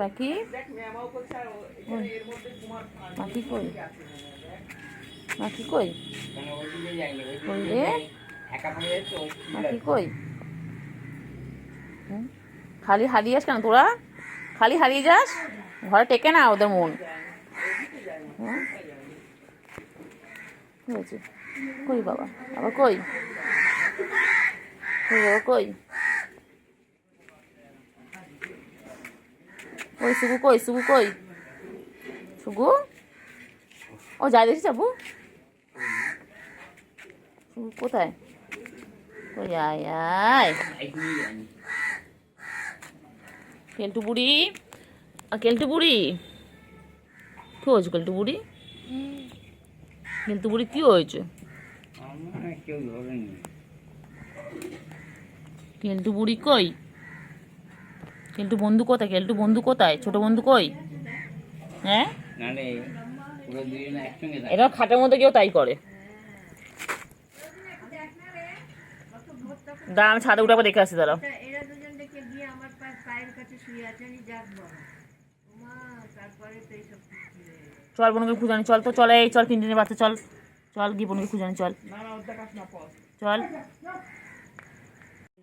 পাখি পাখি কই পাখি কই কই রে পাখি কই খালি হারিয়ে যাস কেন তোরা খালি হারিয়ে যাস ঘরে টেকে না ওদের মন হয়েছে কই বাবা বাবা কই কই বাবা কই কই সুগু কই সুগু কই সুগু ও যাই দেখি যাবো সুগু কোথায় কই আয় আয় কেলটু বুড়ি কেলটু বুড়ি কি হয়েছে কেলটু বুড়ি কেলটু বুড়ি কি হয়েছে কেলটু বুড়ি কই কেলটু বন্ধু কোথায় কেলটু বন্ধু কোথায় ছোট বন্ধু কই হ্যাঁ এটা খাটের মধ্যে কেউ তাই করে দাঁড়া আমি ছাদে উঠে আবার দেখে আসি দাঁড়াও চল বোনকে খুঁজানি চল তো চল এই চল 3 দিনের বাচ্চা চল চল গিয়ে বোনকে খুঁজানি চল চল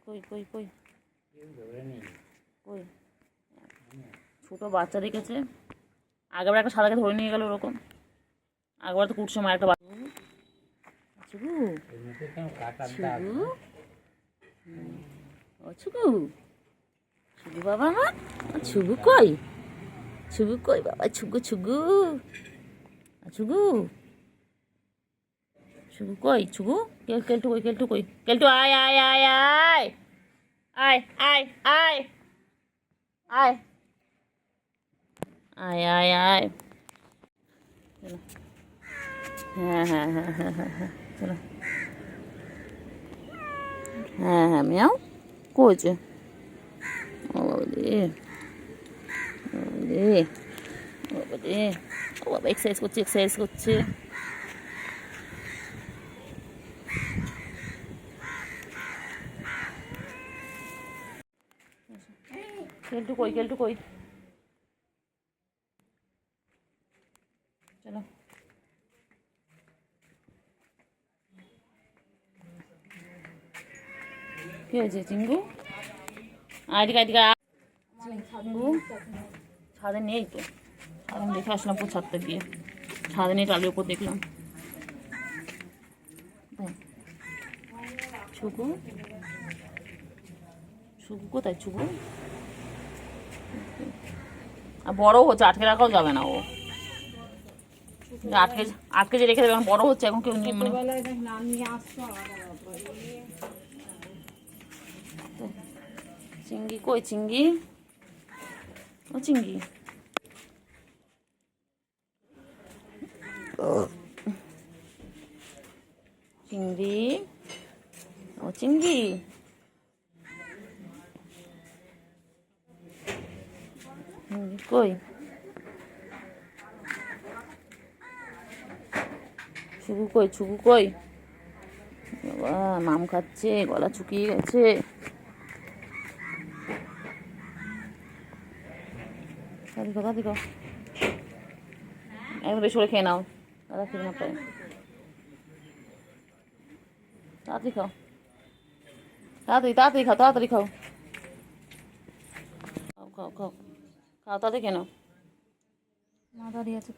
কই কই কই কই ছোট বাচ্চা দেখেছে আগেবার একটা সাদাকে ধরে নিয়ে গেল ওরকম আগেবার তো কুটছে মায়ের একটা বাচ্চা ছুগু ছুগু ছুগু বাবা আমার ছুগু কই বাবা ছুগু ছুগু ছুগু ছুগু কই ছুগু কেলটু কই কেলটু আয় আয় আয় আয় আয় আয় আয় আয় আয় আয় আয় চলো হ্যাঁ হ্যাঁ হ্যাঁ হ্যাঁ হ্যাঁ হ্যাঁ চলো হ্যাঁ হ্যাঁ মিয়াও কইছে ও রে রে রে ও বাবা এক্সারসাইজ করছে কেলটু কই চলো কি হয়েছে চিঙ্গু আদিকে চিঙ্গু ছাদে নেই তো ছাদে দেখে আসলাম পুরো ছাদটা গিয়ে ছাদে নেই টালির উপর দেখলাম ছুকু কোথায় ছুকু আর বড় হচ্ছে আটকে রাখাও যাবে না ও আটকে যে রেখে দেবে এখন বড় হচ্ছে এখন কেউ চিংড়ি কই চিংড়ি ও চিংড়ি চিংড়ি ও চিংড়ি কই ছুকু কই বাবা মাম খাচ্ছে গলা শুকিয়ে গেছে দাদি একদম বেশি করে খেয়ে নাও দাদা খেয়ে না পায় তাড়াতাড়ি খাও তাড়াতাড়ি খাও তাড়াতাড়ি কেন মা দাঁড়িয়ে আছে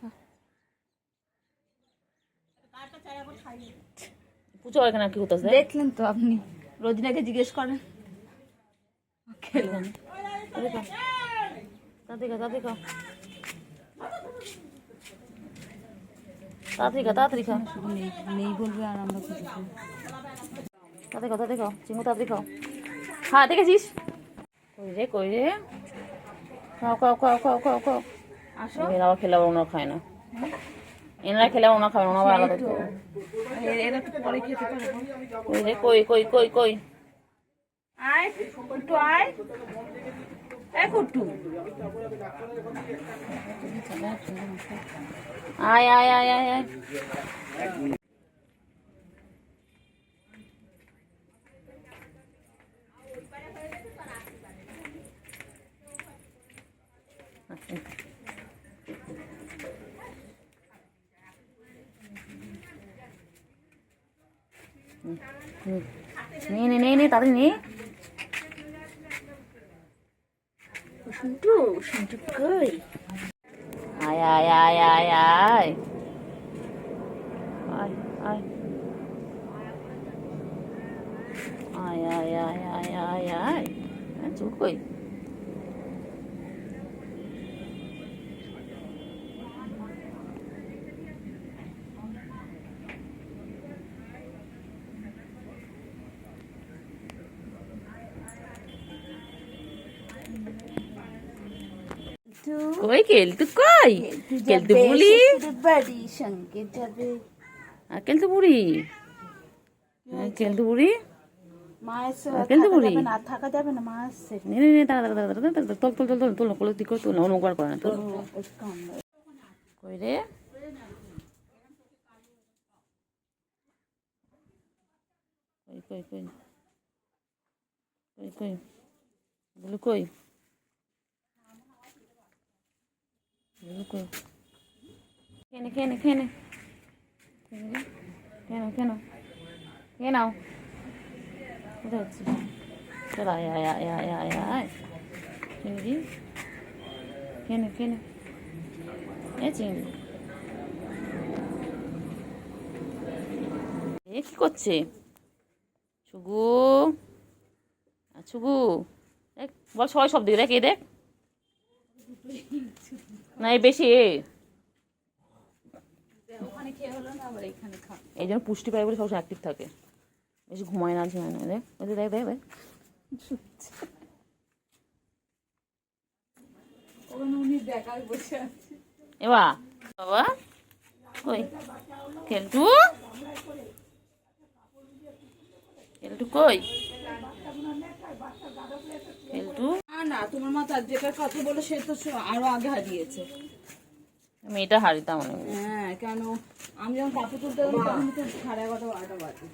পুজো এখানে কি হতেছে দেখলেন তো আপনি রোজিনাকে জিজ্ঞেস করেন খেলেন তাড়াতাড়ি খাও নেই বলবে আর আমরা তাড়াতাড়ি খাও চিঙ্গু তাড়াতাড়ি খাও হ্যাঁ দেখেছিস কই রে খাও আসো এরা খেলে ওনারা খায় না এনারা খেলে ওনা খায় ওনা আবার আলাদা এরা তো পরে খেতে পারবে কই আয় কুট্টু আয় এ কুট্টু আয় আচ্ছা নে তাড়াতাড়ি নে। শুনটু শুনটু কই? আয় আয় আয় আয় আয় আয় আয় আয় আয় আয় আয় আয় আয় চুল কই? কই কেলটু কই? কেলটু বুড়ি বাড়ি সঙ্গে যাবে। কেলটু বুড়ি কেলটু বুড়ি মায়ের কেলটু বুড়ি না থাকা যাবে না, মা আসছে। নে নে নে তাড়া তাড়া তাড়া তাড়া তোল তোল তোল তোল তোল কোলে দিক করে তোল অনুবার করে না তোল। কই রে? কই কই কই কই কই বলে কই বলে কই? কেন কেন কেন কেন কেন কেন কোথায় হচ্ছিস? চল আয় আয় আয় আয় আয় আয় চিংড়ি কেন কেন এ চিংড়ি এ কি করছে? ছুগু ছুগু দেখ বল সবাই সব দিকে দেখ এ দেখ না এই বেশি এই জন্য পুষ্টি পায় বলে সবসময় অ্যাক্টিভ থাকে, বেশি ঘুমায় না ঝিমায় না। দেখ দেখ দেখ দেখ এবার বাবা কই কেলটু কেলটু কই কেলটু? না তোমার মা তার যেটা কথা বলে সে তো আরো আগে হারিয়েছে। মেয়েটা হারিতাম মনে হয়। হ্যাঁ কেন আমি যখন কাপড় তুলতে গেলাম তখন তো 11:30 12টা বাজে।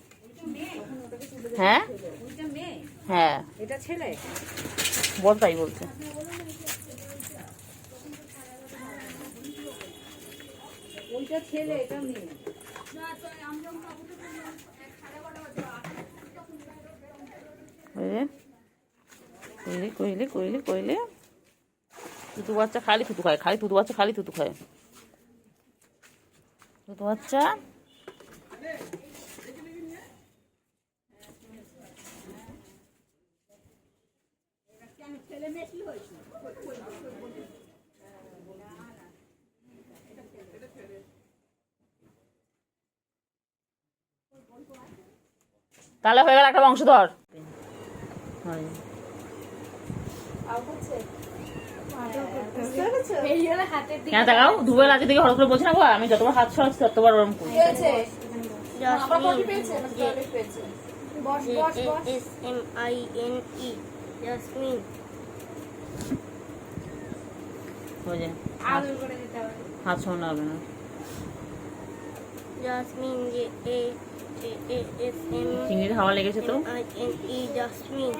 হ্যাঁ হ্যাঁ এটা ছেলে বল তাই বলছে। ওইটা ছেলে এটা মেয়ে। কইলে কইলে কইলে কইলে থুতু বাচ্চা খালি থুতু খায়, খালি থুতু বাচ্চা খালি থুতু খায়। থুতু বাচ্চা তাহলে হয়ে গেল একটা বংশধর। হ্যাঁ তাকাও দুবেলা আগে থেকে হঠাৎ করে বলছি না গো, আমি যতবার হাত সরাচ্ছি ততবার ওরম করি। হাত সরানো হবে না। চিংড়ির হাওয়া লেগেছে তো। জাসমিন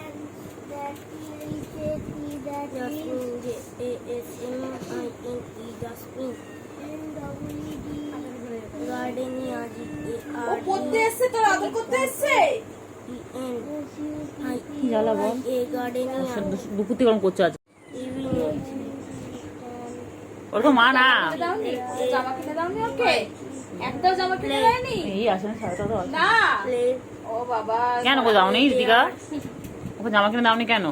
জাসমিন গার্ডেনিয়া ও পড়তে এসেছে, তোর আদর করতে এসেছে। কি জ্বালা বল, দুপুর থেকে ওরম করছে আজ। ওর তো মা না, জামা কিনে দাওনি ওকে? একটাও জামা কিনে দেয়নি? এই আসেন সাড়ে না ও বাবা কেন গো দাওনি রিতিকা? ওকে জামা কিনে দাওনি কেন?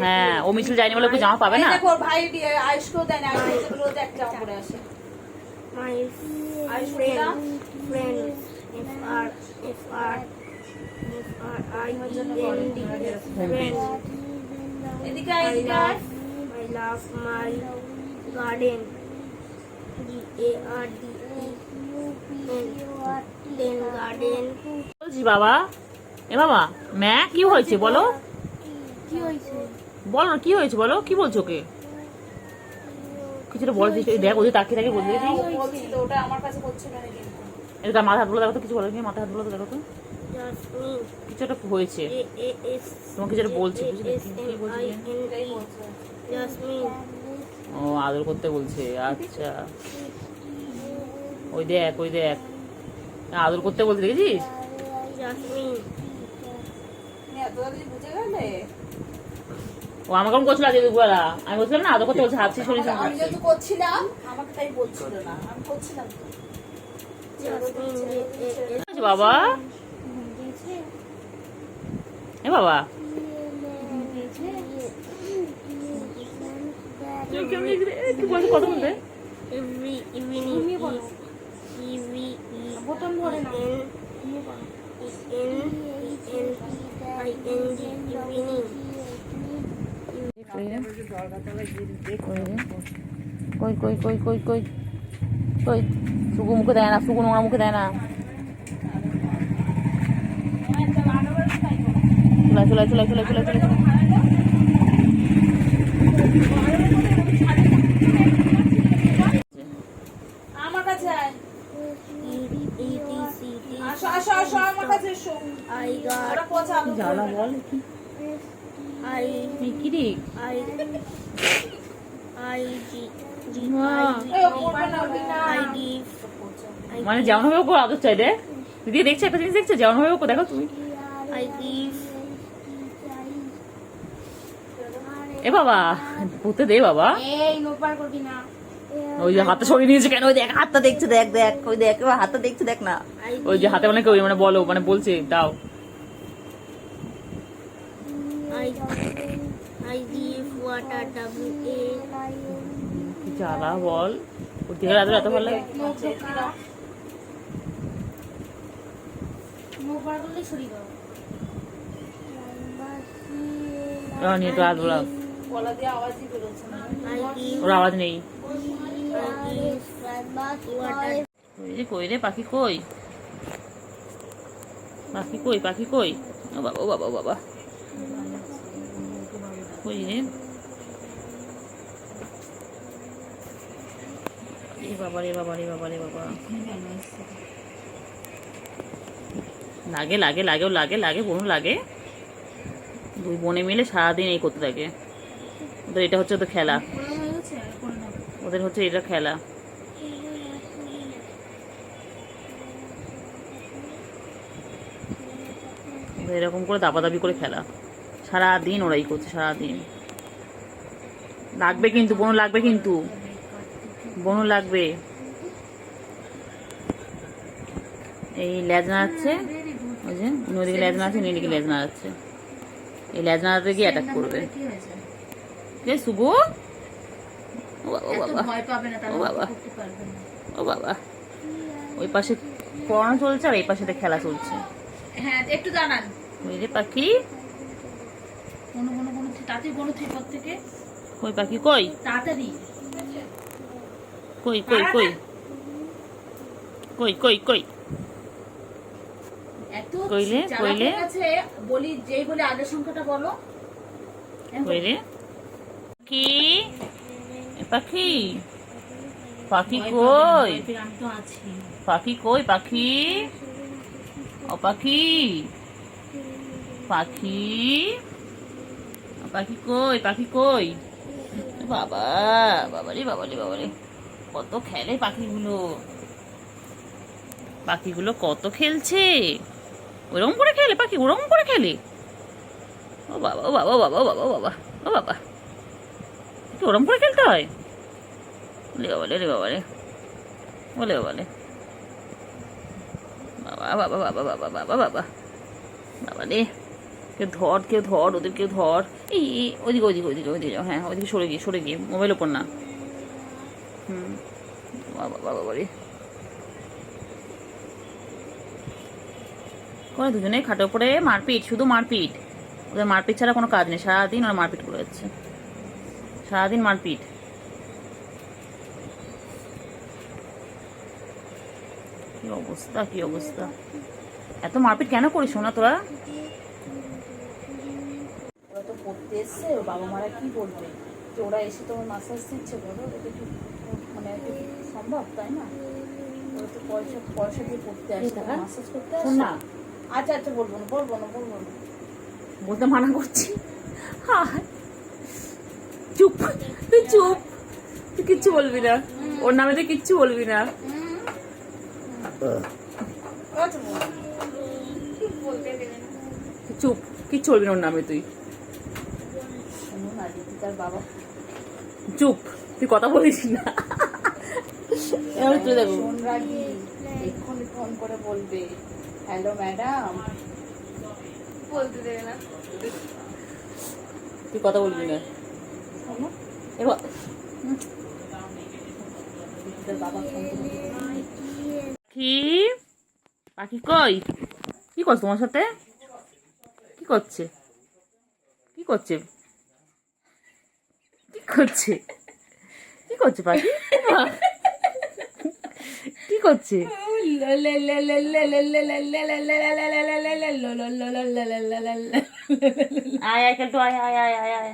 হ্যাঁ ও মিছিল যায়নি বলে ওকে জামা পাবে না। দেখো ভাই আয়ুষকেও দেয় না, আয়ুষ রোজ এক জামা পরে আসে। My friends, এদিকে I love my garden. Garden. বলছি বাবা, এ বাবা ম্যা কি হয়েছে বলো, বলো না কি হয়েছে বলো, কি বলছো ওকে? কিছুটা বল, দেখ ওদের তাকিয়ে তাকিয়ে বলতে ওটা আমার কাছে বলছিল না কিন্তু এটা মাথা হাত বলে দেখো তো, কিছু বলো, মাথা হাত বলে দেখো তো, কিছু একটা হয়েছে তোমাকে যেটা বলছি, বুঝলি কি বলছি? জাসমিন, ও আদর করতে বলছে, আচ্ছা। ওই দেখ ওই দেখ, আদর করতে বলছে, দেখেছিস? জাসমিন, বুঝে গেলে ও আমাকে কেমন করছিল আজকে দুপুরবেলা, আমি বলছিলাম না আদর করতে বলছে, হাত শরীর আমি যেহেতু করছিলাম আমাকে তাই বলছিল না, আমি করছিলাম তো। জাসমিন, বাবা, এ বাবা কথা বলতে every evening বোতল ধরে না কই কই কই কই কই কই, সুগু মুখে দেয় না, সুগু নোংরা মুখে দেয় না। চলাই চলাই চলাই চলাই চলাই চলাই। আমার কাছে আয়, আসো আসো আসো আমার কাছে এসো। I got ওরা পচা আলু জ্বালা বল কি, I কি রে? I I give মানে যেমন হবে ওকে আদর চাই রে দিদি, দেখছে একটা জিনিস দেখছে, যেমন হবে ওকে দেখো তুমি। I give এ বাবা পুঁতে দে বাবা, এই নোপার করবি না। ওই যে হাতে সরিয়ে নিয়েছে কেন, ওই দেখ হাতটা দেখছে, দেখ দেখ ওই দেখ হাতটা দেখছে, দেখ না ওই যে হাতে মানে কেউ মানে বলো মানে বলছে দাও। I give water WA কি জ্বালা বল, ওর দিকে আদর এত ভালো লাগে। নোপার করলে সরি দাও। নিয়ে তো আদর, গলা দিয়ে আওয়াজই বেরোচ্ছে না। I give ওর আওয়াজ নেই। water ওই যে কই রে পাখি, কই পাখি, কই পাখি কই, ও বাবা ও বাবা ও বাবা কই রে, এ বাবা রে বাবা রে বাবা রে বাবা, লাগে লাগে লাগে ও লাগে লাগে বোন লাগে, দুই বোনে মিলে সারাদিন এই করতে থাকে। ওদের এটা হচ্ছে ওদের খেলা, ওদের হচ্ছে এটা খেলা। এরকম করে দাপাদাপি করে খেলা, সারাদিন ওরাই করছে, সারাদিন। লাগবে কিন্তু বোন, লাগবে কিন্তু বোন লাগবে। এই লেজ নাড়াচ্ছে, ওই যে ওদিকে লেজ নাড়াচ্ছে, এদিকে লেজ নাড়াচ্ছে, এই লেজ নাড়াতে গিয়ে অ্যাটাক করবে। কে শুভ, ও বাবা ভয় পাবে না, ও বাবা করতে পারবে না। ও বাবা, ওই পাশে পড়ানো চলছে আর এই পাশে খেলা চলছে। হ্যাঁ একটু দাঁড়ান, ওই যে পাখি, কোনো কোনো কোনো তাতে কোনো থেকে থেকে কই পাখি কই, তাড়াতাড়ি কই কই কই কই কই কই এত কইলে কইলে আছে বলি, যেই বলে আগের সংখ্যাটা বলো। কই রে কি, এ পাখি পাখি কই, আমি তো আছি। পাখি কই পাখি, ও পাখি পাখি পাখি কই, পাখি কই, বাবা বাবারে বাবারে বাবারে, কত খেলে পাখিগুলো, পাখিগুলো কত খেলছে, ওরকম করে খেলে পাখি, ওরকম করে খেলে। ও বাবা ও বাবা ও বাবা ও বাবা ও বাবা ও বাবা, ওরকম করে খেলতে হয়, রে বাবা রে বাবা রে, বলে বাবা রে বাবা বাবা বাবা বাবা বাবা বাবা বাবা রে, কেউ ধর কেউ ধর, ওদের কেউ ধর, এই ওইদিকে ওইদিকে ওইদিকে ওইদিকে যাও, হ্যাঁ ওইদিকে সরে গিয়ে মোবাইল ওপর না, বাবা বাবা বাবা রে, করে দুজনেই খাটের উপরে মারপিট, শুধু মারপিট, ওদের মারপিট ছাড়া কোনো কাজ নেই, সারাদিন ওরা মারপিট করে যাচ্ছে, সারাদিন মারপিট। কি অবস্থা কি অবস্থা, এত মারপিট কেন করিস না তোরা? ওরা তো পড়তে এসছে, ওর বাবা মারা কি বলবে যে ওরা এসে তোমার মাসাজ দিচ্ছে, বলো এটা কি মানে সম্ভব, তাই না? ওরা তো পয়সা পয়সা দিয়ে পড়তে আসে, মাসাজ করতে আসে না। আচ্ছা আচ্ছা বলবো না বলবো না বলবো না, বলতে মানা করছি, চুপ, তুই চুপ, তুই কিচ্ছু বলবি না, ওর নামে তুই কিচ্ছু বলবি না। তুই চুপ, কিচ্ছু বলবি না ওর নামে তুই। শোনো না ঋতিকার বাবা চুপ, তুই কথা বলিস না। এবার তুই দেখো, শোন রাগি এক্ষুনি ফোন করে বলবে হ্যালো ম্যাডাম, বলতে দেবে না। তুই কথা বলবি না। শোনো এবার ঋতিকার বাবা ফোন করে বলবে, কি পাখি কই, কি করছে তোমার সাথে, কি করছে, কি করছে, কি করছে, কি করছে পাখি, কি করছে? আয় আয় খেলটু, আয় আয় আয় আয় আয়।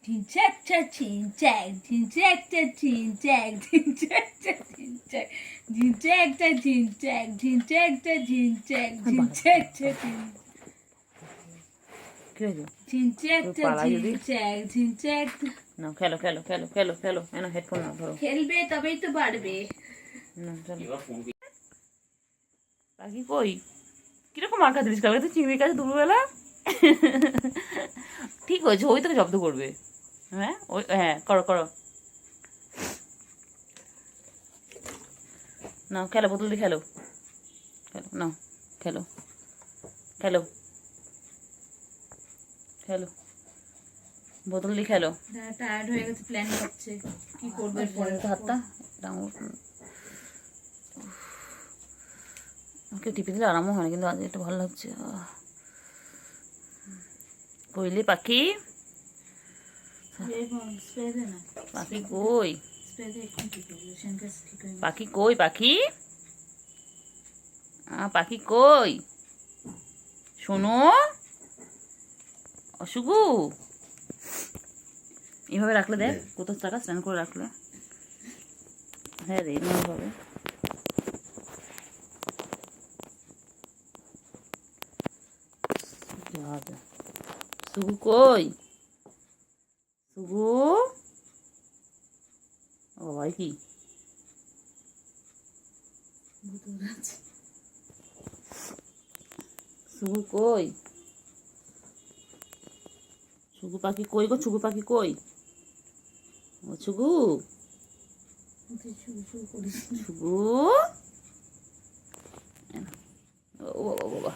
ঝিনচাকটা ঝিনচাক, ঝিনচাকটা ঝিনচাক, ঝিনচাকটা ঝিনচাক, ঝিনচাকটা ঝিনচাক, ঝিনচাকটা ঝিনচাক, ঝিনচাকটা কি হয়েছে? ঝিনচাকটা পাড়ায় যদি- ঝিনচাক, ঝিনচাক। না খেলো খেলো খেলো খেলো খেলো, এনো হেডফোন না ধরো। খেলবে তবেই তো পারবে। না, চলো। পাখি কই, কিরকম মার্কা দিলিস কালকে তুই চিংড়ির কাছে দুপুরবেলা? ঠিক হয়েছে, ওই তোকে জব্দ করবে। হ্যাঁ ওই, হ্যাঁ করো করো, না খেলো, বোতল দিয়ে খেলো, খেলো না, খেলো খেলো খেলো, বোতল দিয়ে খেলো। টায়ার্ড হয়ে গেছে, প্ল্যান করছে কি করবে পরে। হাতটা আমাকে টিপে দিলে আরামও হয় না, কিন্তু আজ একটু ভালো লাগছে। কইলে পাখি, স্প্রে দে না, পাখি কই, স্প্রে দে এখন ঠিক হবে, সেনকাস ঠিক হয়ে পাখি কই, পাখি পাখি কই, শোনো অসুগু, এইভাবে রাখলে দেখ কত টাকা স্নান করে রাখলে। হ্যাঁ রে, এইভাবে সুগু কই, সুগু, ও ভাই কি সুগু কই, সুগু পাখি কই গো, সুগু পাখি কই, ও সুগু, সুগু, ও বাবা বাবা,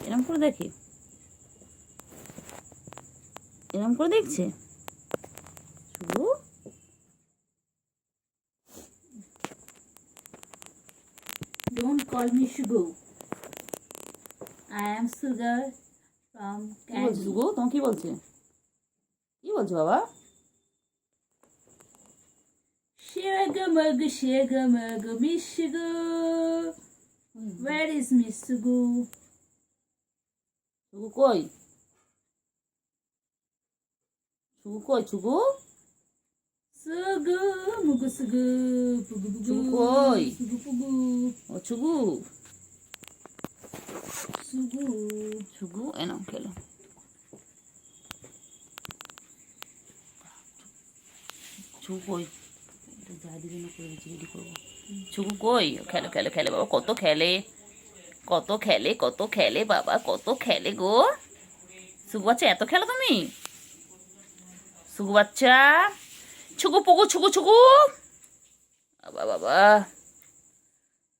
এরম করে দেখি, এরম করে দেখছে সুগু। Don't call me Shugu. I am Sugar from কি বলছে Candy. সুগু, তোমার কি বলছে, কি বলছে বাবা? Shigamaga, Miss Shugu. Where is Miss Shugu? সুগু কই, সুগু কই, সুগু, Sugu, Mugu Sugu, Pugu Pugu, Sugu koi. Sugu Pugu, ও সুগু, Sugu. সুগু এনো খেলো। সুগু কই, এটা যা দিবি না করে দিচ্ছি, রেডি করবো। সুগু কই, খেলো খেলো খেলো বাবা, কত খেলে, কত খেলে, কত খেলে বাবা, কত খেলে গো। সুগু বাচ্চা এত খেলো তুমি, সুগু বাচ্চা, ছুগু পুগু ছুগু ছুগু, বাবা বাবা,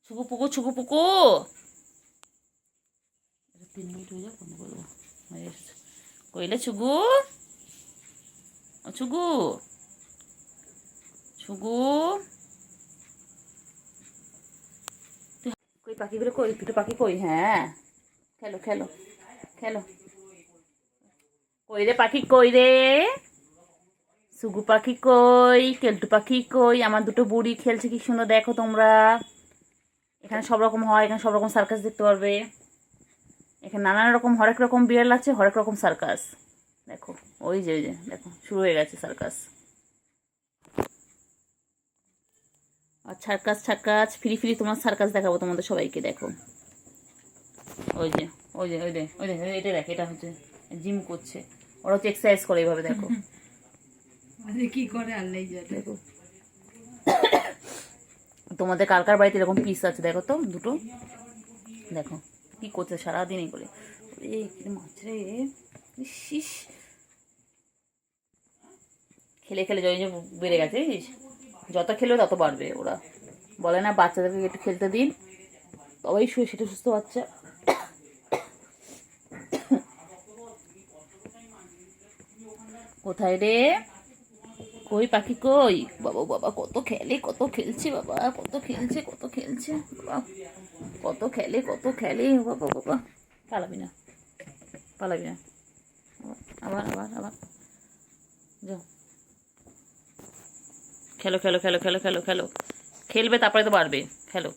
ছুগু পুগু ছুগু পুকু। 3 মিনিট হয়ে যাক, বন্ধ করবো। হয়ে এসেছে। কইলে ছুগু, ও ছুগু, ছুগু, কই পাখিগুলো কই, দুটো পাখি কই, হ্যাঁ খেলো খেলো খেলো, কই রে পাখি কই রে, সুগু পাখি কই, কেলটু পাখি কই, আমার দুটো বুড়ি খেলছে কি সুন্দর দেখো তোমরা। এখানে সব রকম হয়, এখানে সব রকম সার্কাস দেখতে পারবে, এখানে নানান রকম হরেক রকম বিড়াল আছে, হরেক রকম সার্কাস দেখো, ওই যে দেখো শুরু হয়ে গেছে সার্কাস। আর সার্কাস সার্কাস ফ্রি ফ্রি তোমার সার্কাস দেখাবো তোমাদের সবাইকে, দেখো ওই যে ওই যে ওই যে ওই যে এটা দেখ, এটা হচ্ছে জিম করছে, ওরা হচ্ছে এক্সারসাইজ করে এইভাবে দেখো, কি করে আল্লাহ জানে। দেখো তোমাদের কালকার বাড়িতে এরকম পিস আছে, দেখো তো দুটো, দেখো কি করছে সারাদিন এই করে। কি মাছ রে, ইস, খেলে খেলে জয় বেড়ে গেছে, বুঝিস, যত খেলেও তত বাড়বে। ওরা বলে না বাচ্চাদেরকে একটু খেলতে দিন, তবেই সেটা সুস্থ বাচ্চা। কোথায় রে, কই পাখি কই? বাবা বাবা কত খেলে, কত খেলছে, বাবা কত খেলছে, কত খেলছে, বাবা কত খেলে, কত খেলে, বাবা বাবা। পালাবি না, পালাবি না, আবার আবার আবার যাও, খেলো খেলো খেলো খেলো খেলো খেলো, খেলবে তারপরে তো বাড়বে, খেলো।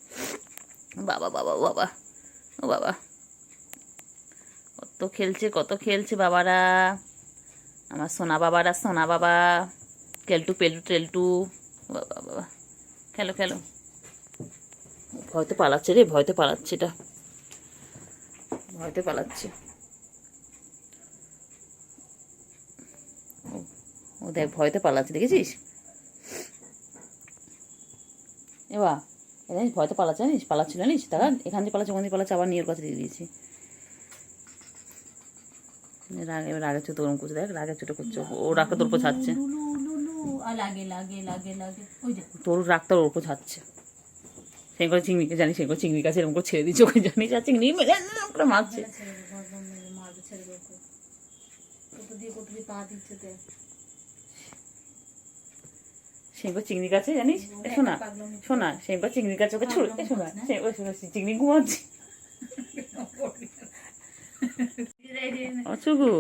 বাবা বাবা বাবা, ও বাবা কত খেলছে, কত খেলছে বাবারা, আমার সোনা বাবারা, সোনা বাবা, কেলটু পেলটু টেলটু, বাবা বাবা, খেলো খেলো। ভয়তে পালাচ্ছে রে, ভয়তে পালাচ্ছে, এটা ভয়তে পালাচ্ছে। ও দেখ ভয়তে পালাচ্ছে, দেখেছিস? এবার জানিস ভয়তে পালাচ্ছে, জানিস পালাচ্ছিল, জানিস তারা এখান থেকে পালাচ্ছে, ওখান থেকে পালাচ্ছে, আবার নিয়ের কাছে দিয়ে দিয়েছি। এবার রাগের চোট ওরম করছে, দেখ রাগের চোটে করছে, ও রাগটা তোর উপর ছাড়ছে, লাগে লাগে লাগে লাগে, ওই যে তোর রাগটা ওর উপর ছাড়ছে। সেই করে চিংড়িকে জানিস, সেই করে চিংড়ির কাছে এরকম করে ছেড়ে দিচ্ছে, ওকে জানিস, আর চিংড়ি মেরে করে মারছে। মারবে ছেড়ে দেবো, কত দিয়ে পা দিচ্ছে দেখ। সেই করে চিংড়ির কাছে জানিস, শোনা শোনা, সেই করে চিংড়ির কাছে ওকে ছুড়ে, শোনা সেই করে চিংড়ি ঘুমাচ্ছি। অচুগু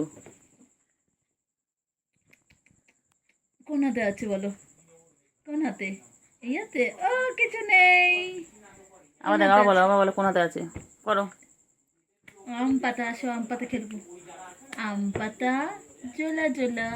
কোন হাতে আছে বলো, কোন হাতে? এই হাতে? ও কিছু নেই। আবার দেখ, আবার বলো, আবার বলো কোন হাতে আছে, করো। আম পাতা, আসো আম পাতা খেলবো, আম পাতা জোলা জোলা।